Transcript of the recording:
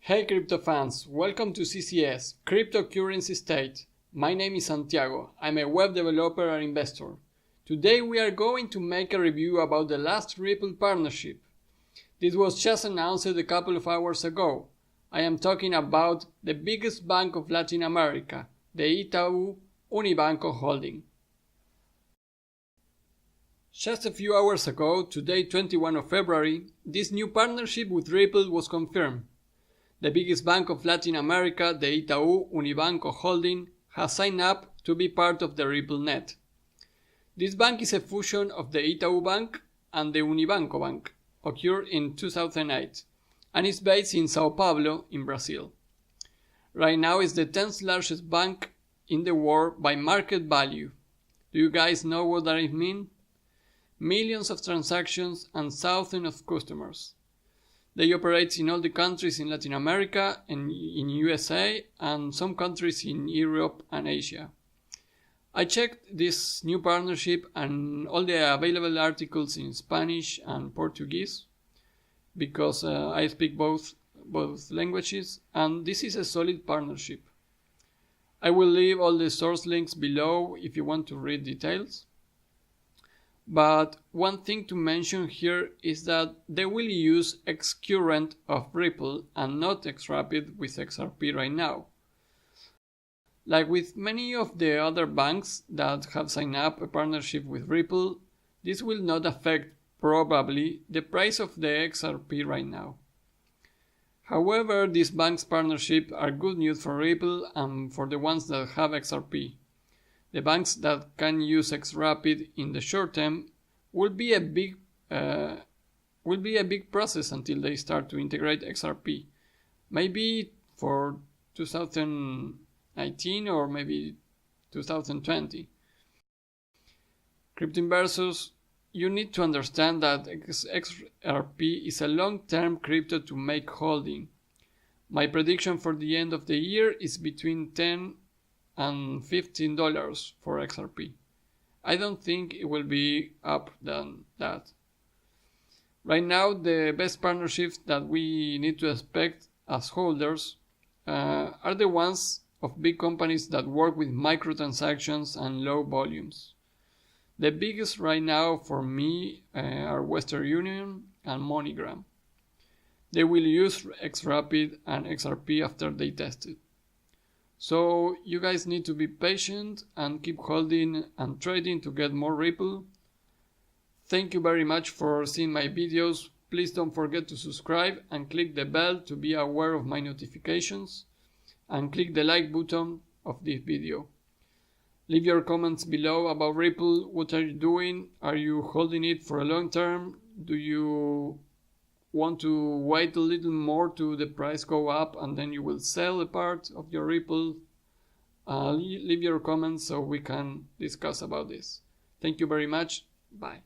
Hey crypto fans, welcome to CCS, Cryptocurrency State. My name is Santiago, I'm a web developer and investor. Today we are going to make a review about the last Ripple partnership. This was just announced a couple of hours ago. I am talking about the biggest bank of Latin America, the Itau Unibanco holding. Just a few hours ago, today 21 of February, this new partnership with Ripple was confirmed. The biggest bank of Latin America, the Itau Unibanco holding, has signed up to be part of the Ripple net. This bank is a fusion of the Itau Bank and the Unibanco Bank, occurred in 2008, and is based in Sao Paulo, in Brazil. Right now it's the 10th largest bank in the world by market value. Do you guys know what that means? Millions of transactions and thousands of customers. They operate in all the countries in Latin America and in USA and some countries in Europe and Asia. I checked this new partnership and all the available articles in Spanish and Portuguese because I speak both languages, and this is a solid partnership. I will leave all the source links below if you want to read details. But one thing to mention here is that they will use X-Current of Ripple and not X-Rapid with XRP right now. Like with many of the other banks that have signed up a partnership with Ripple, this will not affect probably the price of the XRP right now. However, these banks' partnerships are good news for Ripple and for the ones that have XRP. The banks that can use XRapid in the short term will be a big process until they start to integrate XRP. Maybe for 2019 or maybe 2020. Crypto investors, you need to understand that XRP is a long-term crypto to make holding. My prediction for the end of the year is between $10 and $15 for XRP. I don't think it will be up than that. Right now, the best partnerships that we need to expect as holders are the ones of big companies that work with microtransactions and low volumes. The biggest right now for me are Western Union and MoneyGram. They will use XRapid and XRP after they test it. So you guys need to be patient and keep holding and trading to get more Ripple. Thank you very much for seeing my videos. Please don't forget to subscribe and click the bell to be aware of my notifications. And click the like button of this video. Leave your comments below about Ripple. What are you doing? Are you holding it for a long term? Do you want to wait a little more to the price go up and then you will sell a part of your Ripple? Leave your comments so we can discuss about this. Thank you very much. Bye.